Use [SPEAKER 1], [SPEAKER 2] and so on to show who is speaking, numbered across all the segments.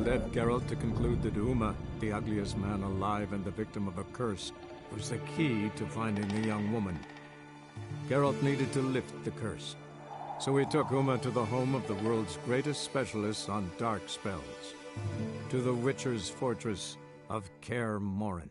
[SPEAKER 1] led Geralt to conclude that Uma, the ugliest man alive and the victim of a curse, was the key to finding the young woman. Geralt needed to lift the curse, so he took Uma to the home of the world's greatest specialists on dark spells, to the Witcher's fortress of Kaer Morhen.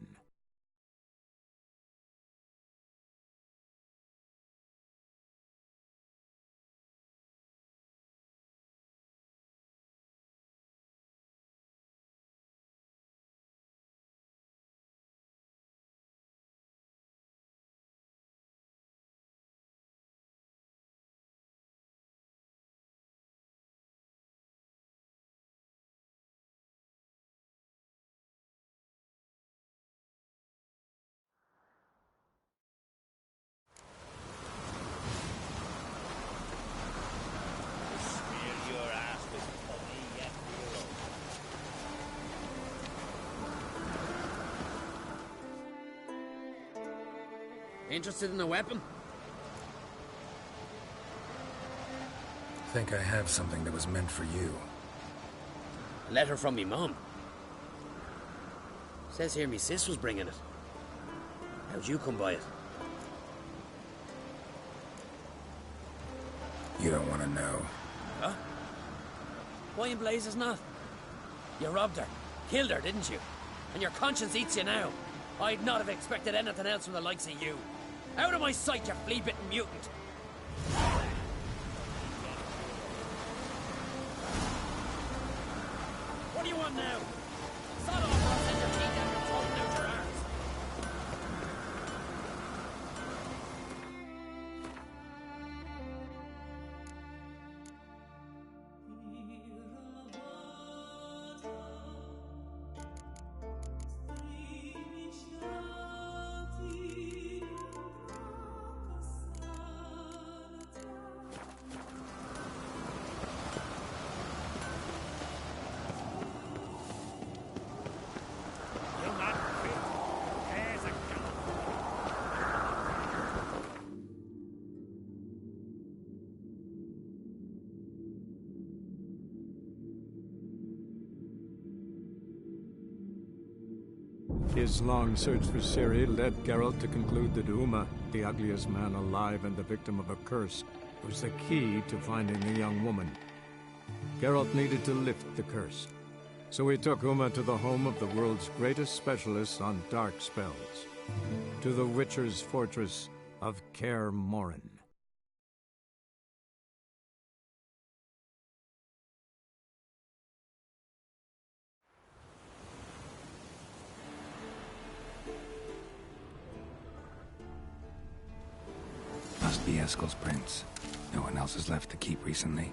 [SPEAKER 2] Interested in the weapon?
[SPEAKER 3] Think I have something that was meant for you.
[SPEAKER 2] A letter from me mum. Says here me sis was bringing it. How'd you come by it?
[SPEAKER 3] You don't want to know.
[SPEAKER 2] Huh? Why in blazes not? You robbed her, killed her, didn't you? And your conscience eats you now. I'd not have expected anything else from the likes of you. Out of my sight, you flea-bitten mutant! What do you want now? Sod off, I'll send your teeth out and falling out your arms.
[SPEAKER 1] His long search for Ciri led Geralt to conclude that Uma, the ugliest man alive and the victim of a curse, was the key to finding the young woman. Geralt needed to lift the curse, so he took Uma to the home of the world's greatest specialists on dark spells, to the Witcher's fortress of Kaer Morhen.
[SPEAKER 3] Must be Eskel's prince. No one else has left the keep recently.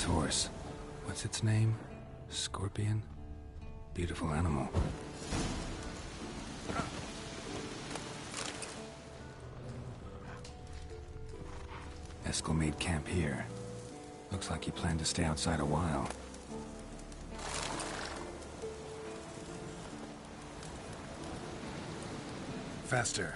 [SPEAKER 3] horse. What's its name? Scorpion? Beautiful animal. Eskel made camp here. Looks like he planned to stay outside a while. Faster.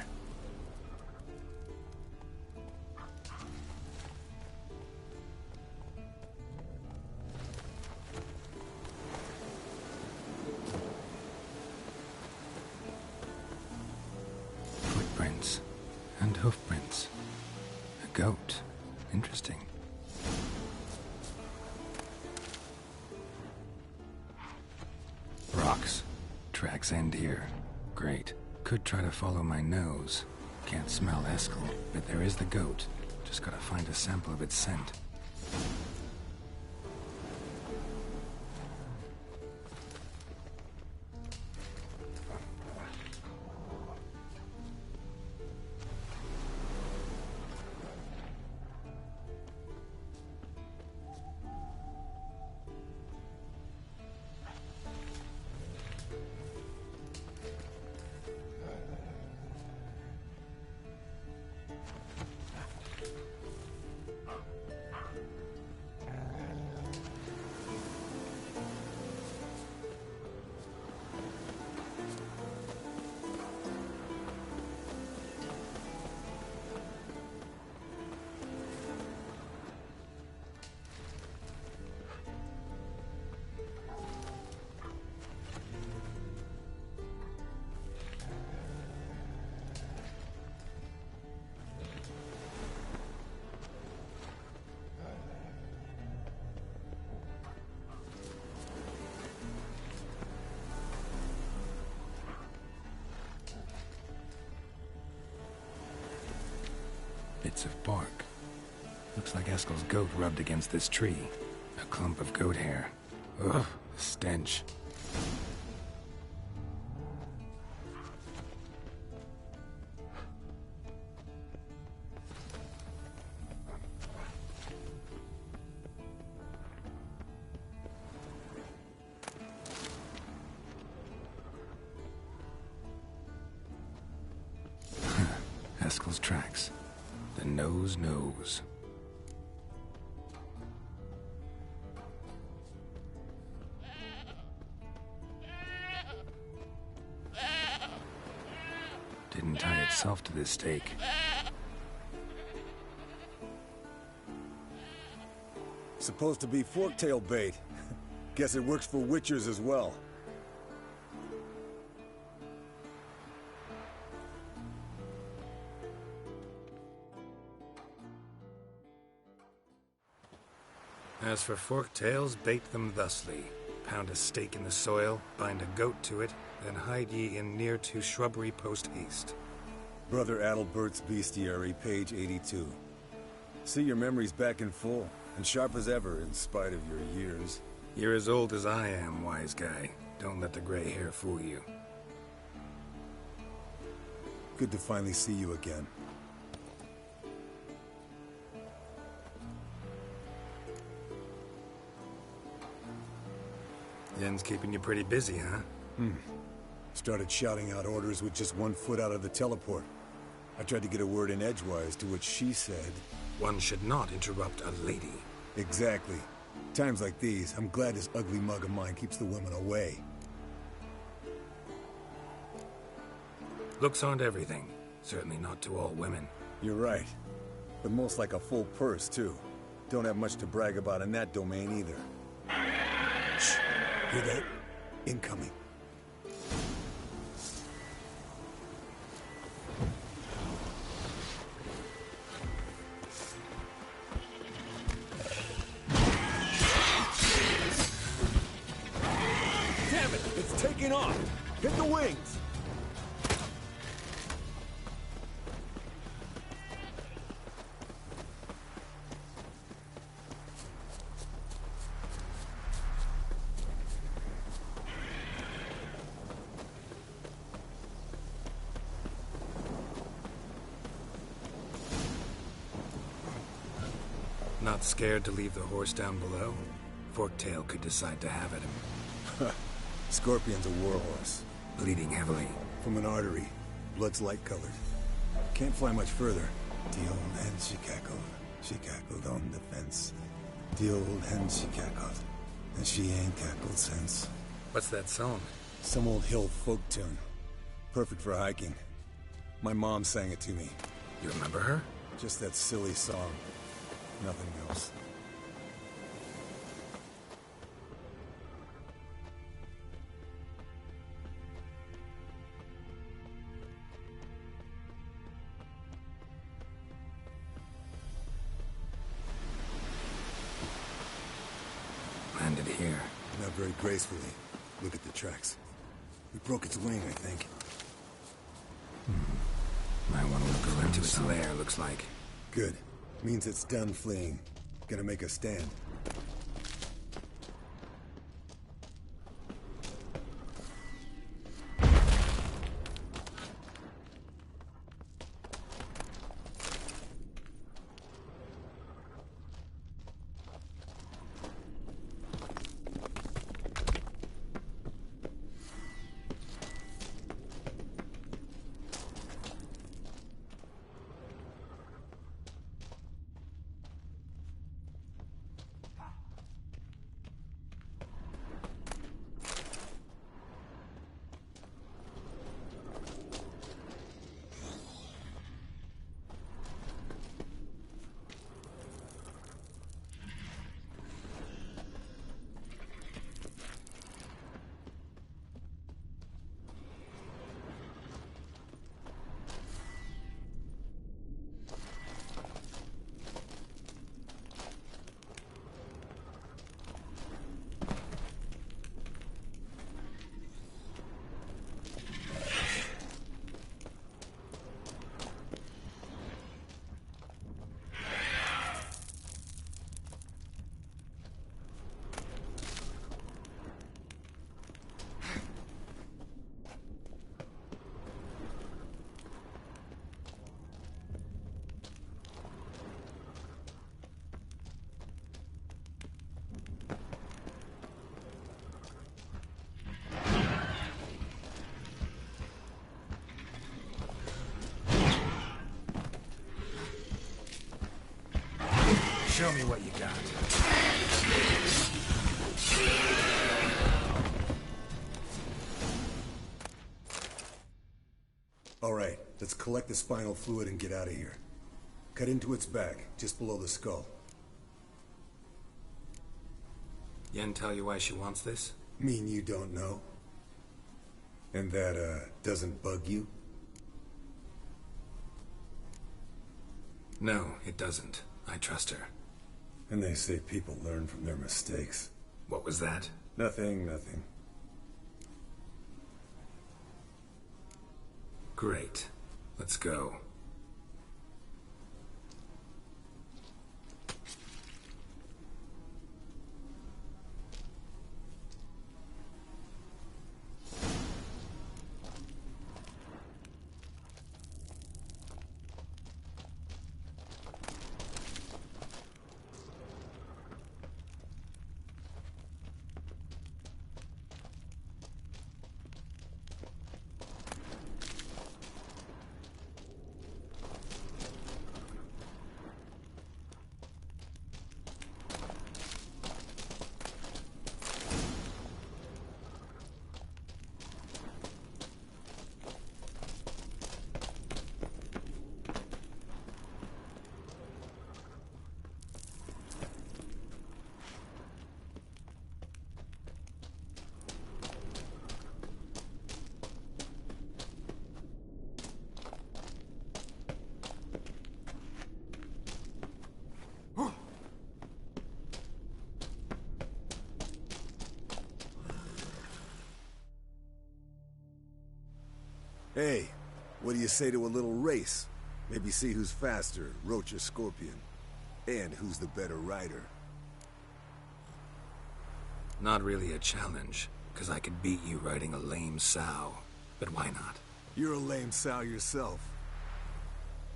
[SPEAKER 3] Footprints and hoofprints. A goat. Interesting. Rocks. Tracks end here. Great. Could try to follow my nose. Can't smell Eskel, but there is the goat. Just gotta find a sample of its scent. Bits of bark. Looks like Eskel's goat rubbed against this tree. A clump of goat hair. Ugh, the stench. Eskel's tracks. The nose knows. Didn't tie itself to this stake.
[SPEAKER 4] Supposed to be forktail bait. Guess it works for witchers as well.
[SPEAKER 3] As for forktails, bait them thusly. Pound a stake in the soil, bind a goat to it, then hide ye in near to shrubbery post haste.
[SPEAKER 4] Brother Adalbert's Bestiary, page 82. See, your memory's back in full, and sharp as ever, in spite of your years.
[SPEAKER 3] You're as old as I am, wise guy. Don't let the gray hair fool you.
[SPEAKER 4] Good to finally see you again.
[SPEAKER 3] Yen's keeping you pretty busy, huh?
[SPEAKER 4] Started shouting out orders with just 1 foot out of the teleport. I tried to get a word in edgewise, to which she said...
[SPEAKER 3] One should not interrupt a lady.
[SPEAKER 4] Exactly. Times like these, I'm glad this ugly mug of mine keeps the women away.
[SPEAKER 3] Looks aren't everything. Certainly not to all women.
[SPEAKER 4] You're right. But most like a full purse, too. Don't have much to brag about in that domain, either. Shh. Hear that? Incoming. Damn it! It's taking off! Hit the wings!
[SPEAKER 3] Not scared to leave the horse down below? Forktail could decide to have at him.
[SPEAKER 4] Scorpion's a warhorse.
[SPEAKER 3] Bleeding heavily.
[SPEAKER 4] From an artery. Blood's light-colored. Can't fly much further. The old hen she cackled. She cackled on the fence. The old hen she cackled. And she ain't cackled since.
[SPEAKER 3] What's that song?
[SPEAKER 4] Some old hill folk tune. Perfect for hiking. My mom sang it to me.
[SPEAKER 3] You remember her?
[SPEAKER 4] Just that silly song. Nothing else.
[SPEAKER 3] Landed here.
[SPEAKER 4] Not very gracefully. Look at the tracks. We broke its wing, I think.
[SPEAKER 3] Might want to look into its lair, looks like.
[SPEAKER 4] Good. Means it's done fleeing. Gonna make a stand.
[SPEAKER 3] Show me what you got.
[SPEAKER 4] All right, let's collect the spinal fluid and get out of here. Cut into its back, just below the skull.
[SPEAKER 3] Yen tell you why she wants this?
[SPEAKER 4] Mean you don't know? And that, doesn't bug you?
[SPEAKER 3] No, it doesn't. I trust her.
[SPEAKER 4] And they say people learn from their mistakes.
[SPEAKER 3] What was that?
[SPEAKER 4] Nothing, nothing.
[SPEAKER 3] Great. Let's go.
[SPEAKER 4] Hey, what do you say to a little race? Maybe see who's faster, Roach or Scorpion. And who's the better rider.
[SPEAKER 3] Not really a challenge, because I could beat you riding a lame sow. But why not?
[SPEAKER 4] You're a lame sow yourself.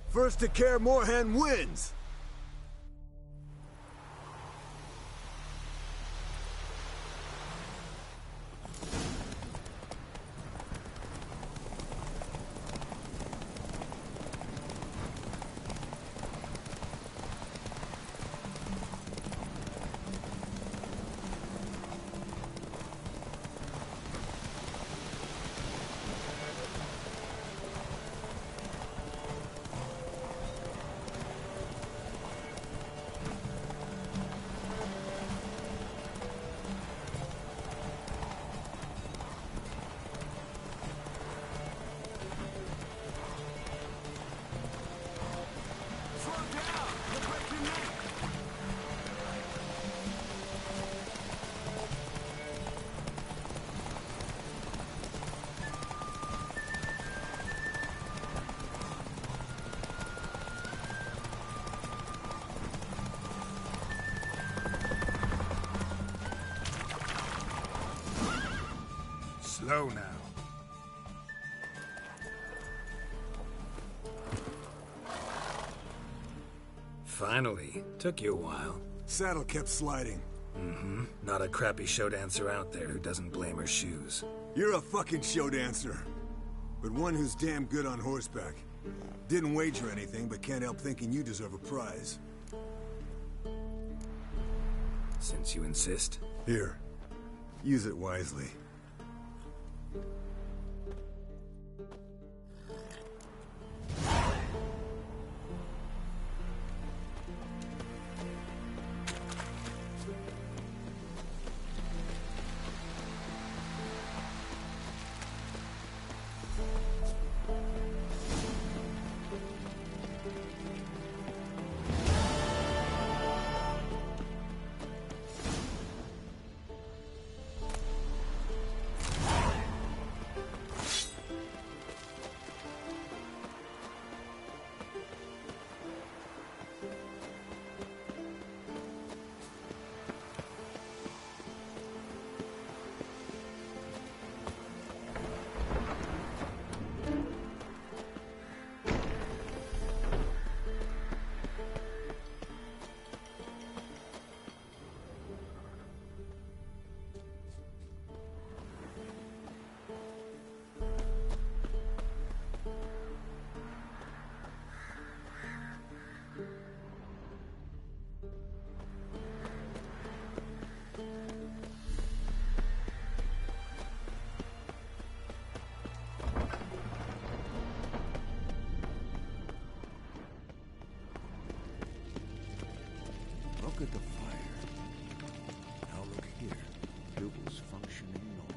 [SPEAKER 4] First to Kaer Morhen wins!
[SPEAKER 3] Slow now. Finally. Took you a while.
[SPEAKER 4] Saddle kept sliding.
[SPEAKER 3] Mm-hmm. Not a crappy show dancer out there who doesn't blame her shoes.
[SPEAKER 4] You're a fucking show dancer. But one who's damn good on horseback. Didn't wager anything, but can't help thinking you deserve a prize.
[SPEAKER 3] Since you insist.
[SPEAKER 4] Here. Use it wisely.
[SPEAKER 5] Look at the fire. Now look here. Fuel's functioning normally.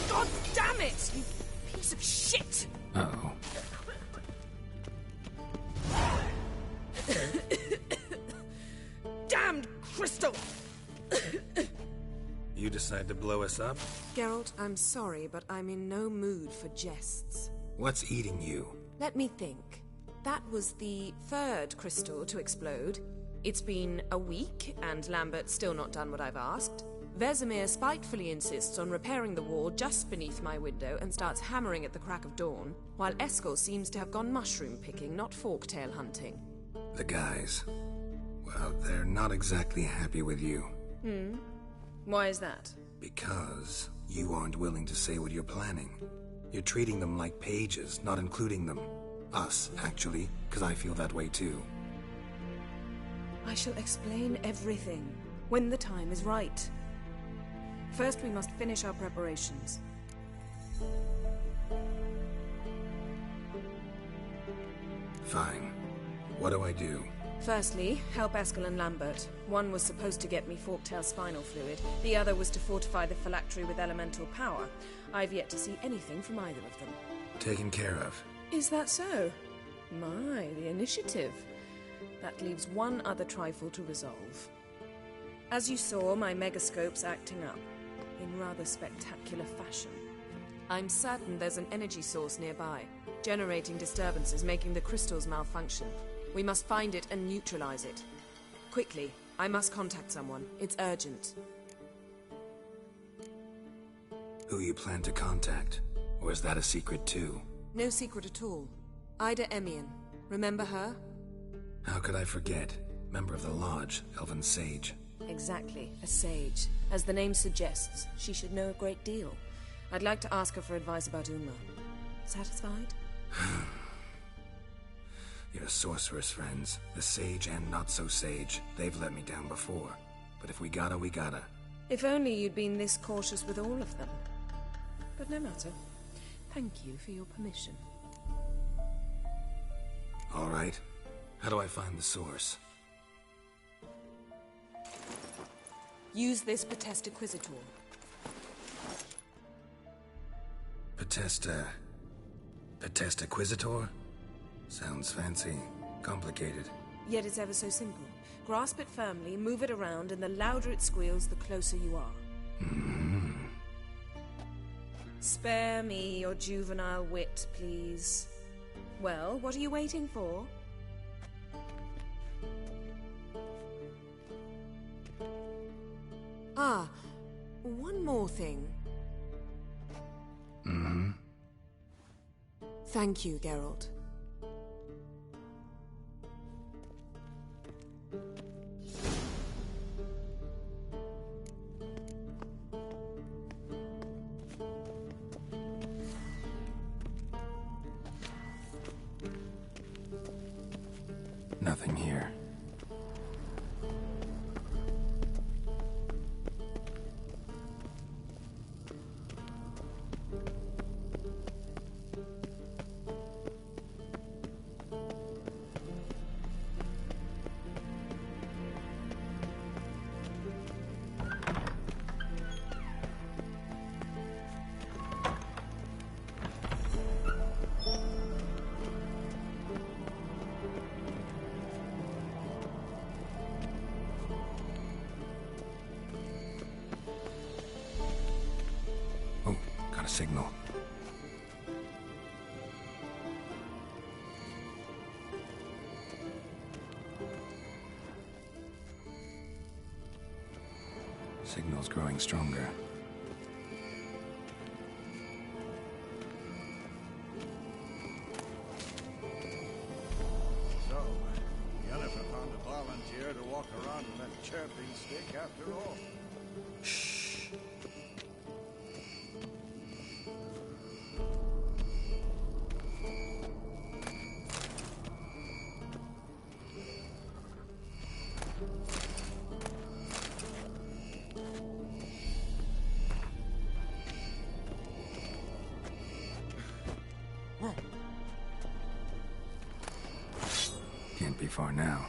[SPEAKER 6] God damn it, you piece of shit!
[SPEAKER 3] Uh-oh.
[SPEAKER 6] Damned crystal!
[SPEAKER 3] You decide to blow us up?
[SPEAKER 7] Geralt, I'm sorry, but I'm in no mood for jests.
[SPEAKER 3] What's eating you?
[SPEAKER 7] Let me think. That was the third crystal to explode. It's been a week, and Lambert's still not done what I've asked. Vesemir spitefully insists on repairing the wall just beneath my window and starts hammering at the crack of dawn, while Eskel seems to have gone mushroom picking, not forktail hunting.
[SPEAKER 3] The guys. Well, they're not exactly happy with you.
[SPEAKER 7] Why is that?
[SPEAKER 3] Because you aren't willing to say what you're planning. You're treating them like pages, not including them. Us, actually, because I feel that way too.
[SPEAKER 7] I shall explain everything when the time is right. First, we must finish our preparations.
[SPEAKER 3] Fine. What do I do?
[SPEAKER 7] Firstly, help Eskel and Lambert. One was supposed to get me Forktail spinal fluid. The other was to fortify the phylactery with elemental power. I've yet to see anything from either of them.
[SPEAKER 3] Taken care of.
[SPEAKER 7] Is that so? My, the initiative. That leaves one other trifle to resolve. As you saw, my megascope's acting up, in rather spectacular fashion. I'm certain there's an energy source nearby, generating disturbances, making the crystals malfunction. We must find it and neutralize it. Quickly, I must contact someone. It's urgent.
[SPEAKER 3] Who you plan to contact? Or is that a secret too?
[SPEAKER 7] No secret at all. Ida Emian. Remember her?
[SPEAKER 3] How could I forget? Member of the Lodge, Elven Sage.
[SPEAKER 7] Exactly, a sage. As the name suggests, she should know a great deal. I'd like to ask her for advice about Uma. Satisfied?
[SPEAKER 3] Your sorceress friends, the sage and not-so-sage, they've let me down before. But if we gotta, we gotta.
[SPEAKER 7] If only you'd been this cautious with all of them. But no matter. Thank you for your permission.
[SPEAKER 3] All right. How do I find the source?
[SPEAKER 7] Use this Potestaquisitor.
[SPEAKER 3] Potestaquisitor? Sounds fancy. Complicated.
[SPEAKER 7] Yet it's ever so simple. Grasp it firmly, move it around, and the louder it squeals, the closer you are. Spare me your juvenile wit, please. Well, what are you waiting for? Ah, one more thing. Thank you, Geralt.
[SPEAKER 3] Nothing here. Oh, got a signal. Signal's growing stronger.
[SPEAKER 5] So, Yennefer found a volunteer to walk around with that chirping stick after all.
[SPEAKER 3] Shh. Can't be far now.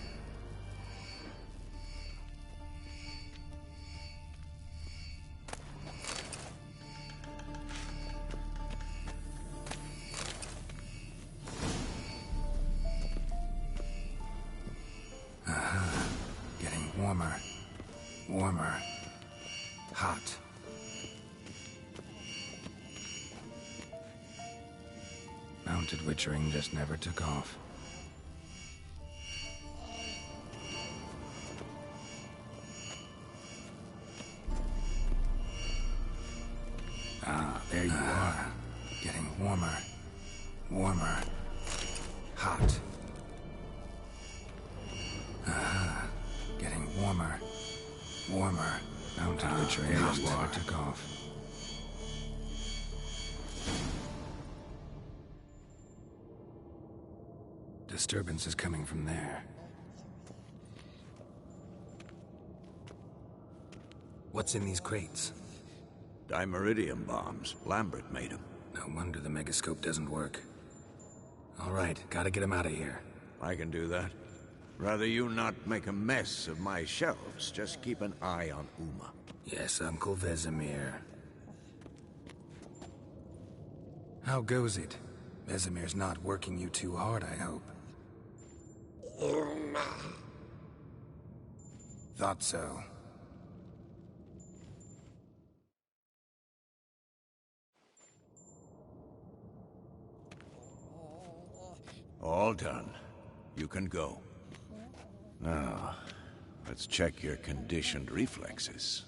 [SPEAKER 3] Getting warmer. Warmer. Hot. Mounted witchering just never took off. Ah, there you are. Getting warmer. Warmer. Hot. Getting warmer. Warmer. Mounted witchery just never took off. Disturbance is coming from there. What's in these crates?
[SPEAKER 5] Dimeridium bombs. Lambert made them.
[SPEAKER 3] No wonder the megascope doesn't work. All right, gotta get him out of here.
[SPEAKER 5] I can do that. Rather you not make a mess of my shelves. Just keep an eye on Uma.
[SPEAKER 3] Yes, Uncle Vesemir. How goes it? Vesemir's not working you too hard, I hope. Thought so.
[SPEAKER 5] All done. You can go. Now, let's check your conditioned reflexes.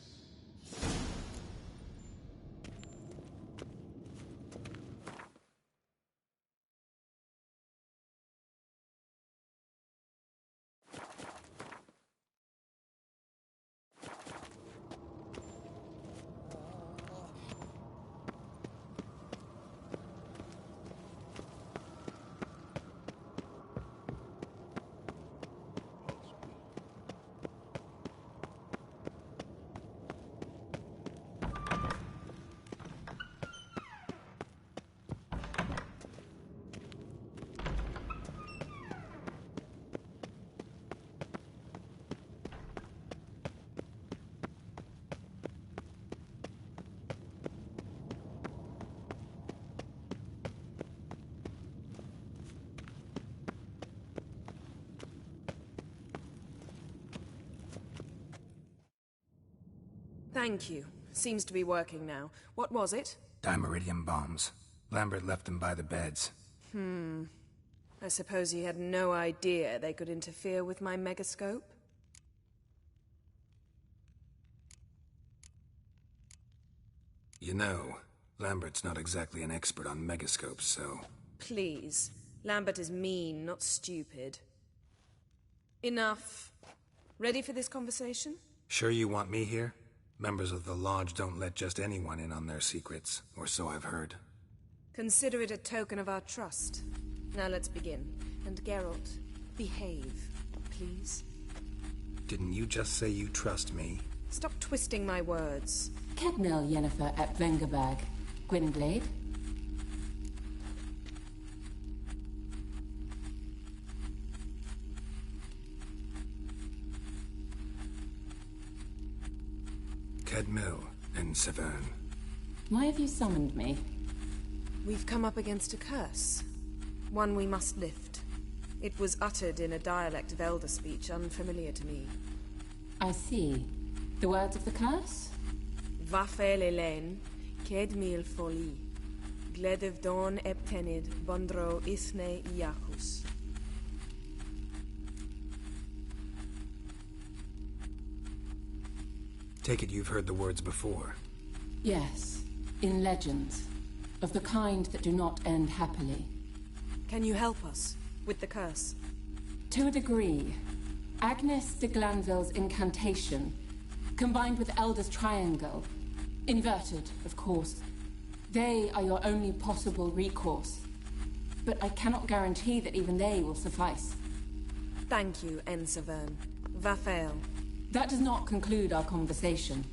[SPEAKER 7] Thank you. Seems to be working now. What was it?
[SPEAKER 3] Dimeridium bombs. Lambert left them by the beds.
[SPEAKER 7] I suppose he had no idea they could interfere with my megascope?
[SPEAKER 3] You know, Lambert's not exactly an expert on megascopes, so...
[SPEAKER 7] Please. Lambert is mean, not stupid. Enough. Ready for this conversation?
[SPEAKER 3] Sure you want me here? Members of the Lodge don't let just anyone in on their secrets, or so I've heard.
[SPEAKER 7] Consider it a token of our trust. Now let's begin. And Geralt, behave, please.
[SPEAKER 3] Didn't you just say you trust me?
[SPEAKER 7] Stop twisting my words.
[SPEAKER 8] Kednel Yennefer at Vengerberg. Gwynblade?
[SPEAKER 3] Kedmil and Severn.
[SPEAKER 8] Why have you summoned me?
[SPEAKER 7] We've come up against a curse. One we must lift. It was uttered in a dialect of Elder speech unfamiliar to me.
[SPEAKER 8] I see. The words of the curse?
[SPEAKER 7] Vafel Elen, Kedmil Foli, Gledev Don Eptenid, Bondro Isne Iachus.
[SPEAKER 3] Take it you've heard the words before.
[SPEAKER 8] Yes, in legends. Of the kind that do not end happily.
[SPEAKER 7] Can you help us with the curse?
[SPEAKER 8] To a degree. Agnes de Glanville's incantation, combined with Elder's triangle, inverted, of course. They are your only possible recourse. But I cannot guarantee that even they will suffice.
[SPEAKER 7] Thank you, Severn. Vafel.
[SPEAKER 8] That does not conclude our conversation.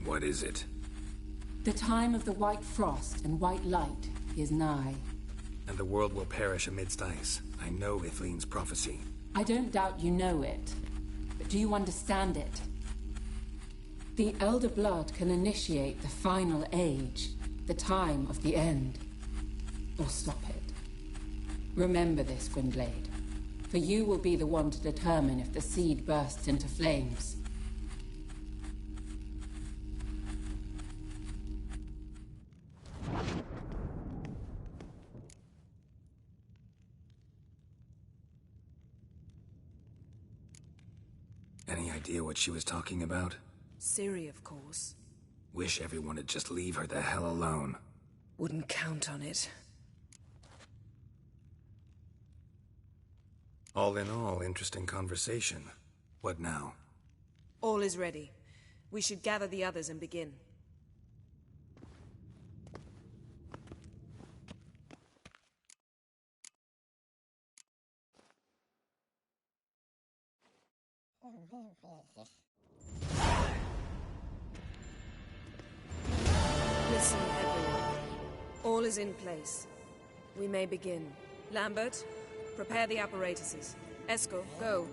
[SPEAKER 3] What is it?
[SPEAKER 8] The time of the white frost and white light is nigh.
[SPEAKER 3] And the world will perish amidst ice. I know Ithleen's prophecy.
[SPEAKER 8] I don't doubt you know it. But do you understand it? The Elder Blood can initiate the final age, the time of the end. Or stop it. Remember this, Gwynblade. For you will be the one to determine if the seed bursts into flames.
[SPEAKER 3] Any idea what she was talking about?
[SPEAKER 7] Ciri, of course.
[SPEAKER 3] Wish everyone would just leave her the hell alone.
[SPEAKER 7] Wouldn't count on it.
[SPEAKER 3] All in all, interesting conversation. What now?
[SPEAKER 7] All is ready. We should gather the others and begin. Listen, everyone. All is in place. We may begin. Lambert, prepare the apparatuses. Eskel, go.